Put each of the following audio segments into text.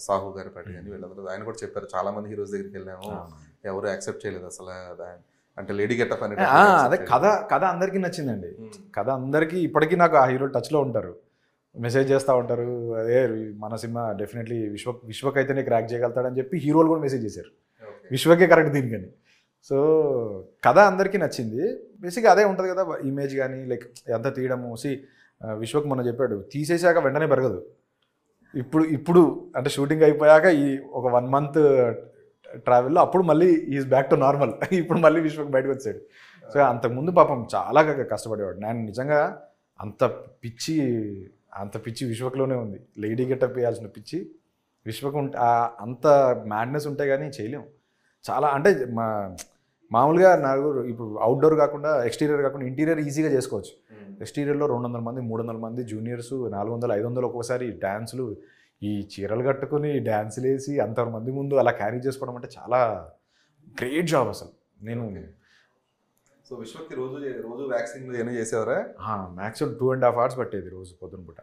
సాహు గారి పాటి కానీ వీళ్ళందరూ ఆయన కూడా చెప్పారు, చాలా మంది హీరోస్ దగ్గరికి వెళ్ళాము ఎవరు యాక్సెప్ట్ చేయలేదు అసలు, అంటే లేడీ గెటప్ అనేది. అదే కథ అందరికీ నచ్చిందండి. కథ అందరికీ ఇప్పటికీ నాకు ఆ హీరో టచ్లో ఉంటారు, మెసేజ్ చేస్తూ ఉంటారు. అదే మన సినిమా డెఫినెట్లీ విశ్వకైతేనే క్రాక్ చేయగలుగుతాడని చెప్పి హీరోలు కూడా మెసేజ్ చేశారు, విశ్వకే కరెక్ట్ దీనికని. సో కథ అందరికీ నచ్చింది. బేసిక్గా అదే ఉంటుంది కదా ఇమేజ్ కానీ, లైక్ ఎంత తీయడము. విశ్వకు మొన్న చెప్పాడు, తీసేసాక వెంటనే పెరగదు. ఇప్పుడు అంటే షూటింగ్ అయిపోయాక ఈ ఒక 1 month ట్రావెల్లో అప్పుడు మళ్ళీ ఈజ్ బ్యాక్ టు నార్మల్. ఇప్పుడు మళ్ళీ విశ్వకు బయటకు వచ్చాడు. సో అంతకుముందు పాపం చాలా కష్టపడేవాడు. నేను నిజంగా అంత పిచ్చి విశ్వకులోనే ఉంది. లేడీ గెటప్ వేయాల్సిన పిచ్చి విశ్వకు అంత మ్యాడ్నెస్ ఉంటే కానీ చేయలేము. చాలా అంటే మామూలుగా నలుగురు ఇప్పుడు అవుట్డోర్ కాకుండా ఎక్స్టీరియర్ కాకుండా ఇంటీరియర్ ఈజీగా చేసుకోవచ్చు. ఎక్స్టీరియర్లో 200 మంది 300 మంది జూనియర్స్, 400 500 ఒక్కోసారి డ్యాన్సులు, ఈ చీరలు కట్టుకుని డ్యాన్సులు వేసి అంతమంది ముందు అలా క్యారీ చేసుకోవడం అంటే చాలా గ్రేట్ జాబ్ అసలు. నేను సో విశ్వకి రోజు వ్యాక్సిన్ ఏమైనా చేసేవారా? మ్యాక్సిమం 2.5 hours పట్టేది రోజు పొద్దున పూట.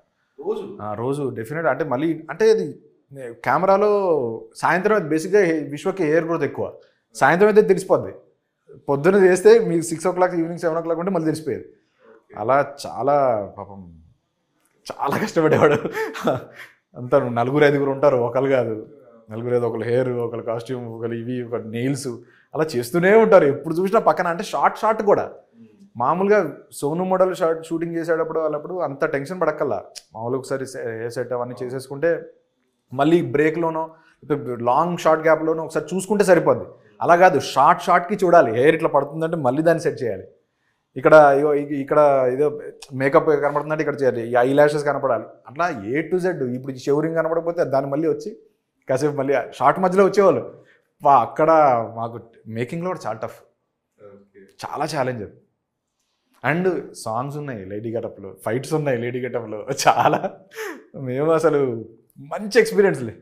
రోజు డెఫినెట్. అంటే మళ్ళీ అంటే అది కెమెరాలో సాయంత్రం బేసిక్గా విశ్వకి హెయిర్ గ్రోత్ ఎక్కువ, సాయంత్రం అయితే తెలిసిపోద్ది. పొద్దున్న చేస్తే మీకు 6 o'clock ఈవినింగ్ 7 o'clock ఉంటే మళ్ళీ తెలిసిపోయేది. అలా చాలా పాపం చాలా కష్టపడేవాడు. అంతా 4-5 ఉంటారు, ఒకరు కాదు, 4-5, ఒకరు హెయిర్, ఒకరు కాస్ట్యూమ్, ఒకరు ఇవి, ఒక నెయిల్స్, అలా చేస్తూనే ఉంటారు ఎప్పుడు చూసినా పక్కన. అంటే షార్ట్ కూడా మామూలుగా సోను మోడల్ షూటింగ్ చేసేటప్పుడు వాళ్ళప్పుడు అంత టెన్షన్ పడక్కల్లా. మామూలుగా ఒకసారి హెయిర్ సెట్ అవన్నీ చేసేసుకుంటే మళ్ళీ బ్రేక్లోనో లాంగ్ షార్ట్ గ్యాప్లోనో ఒకసారి చూసుకుంటే సరిపోద్ది. అలా కాదు, షార్ట్కి చూడాలి. హెయిర్ ఇట్లా పడుతుందంటే మళ్ళీ దాన్ని సెట్ చేయాలి. ఇక్కడ ఏదో మేకప్ కనపడుతుందంటే ఇక్కడ చేయాలి, ఈ ఐ ల్యాషెస్ కనపడాలి. అట్లా A to Z. ఇప్పుడు షెవరింగ్ కనపడకపోతే దాన్ని మళ్ళీ వచ్చి కాసేపు మళ్ళీ షార్ట్ మధ్యలో వచ్చేవాళ్ళు. అక్కడ మాకు మేకింగ్లో కూడా చాలా టఫ్, చాలా ఛాలెంజ్ అది. అండ్ సాంగ్స్ ఉన్నాయి లేడీ గెటప్లో, ఫైట్స్ ఉన్నాయి లేడీ గెటప్లో, చాలా మేము అసలు మంచి ఎక్స్పీరియన్స్లే.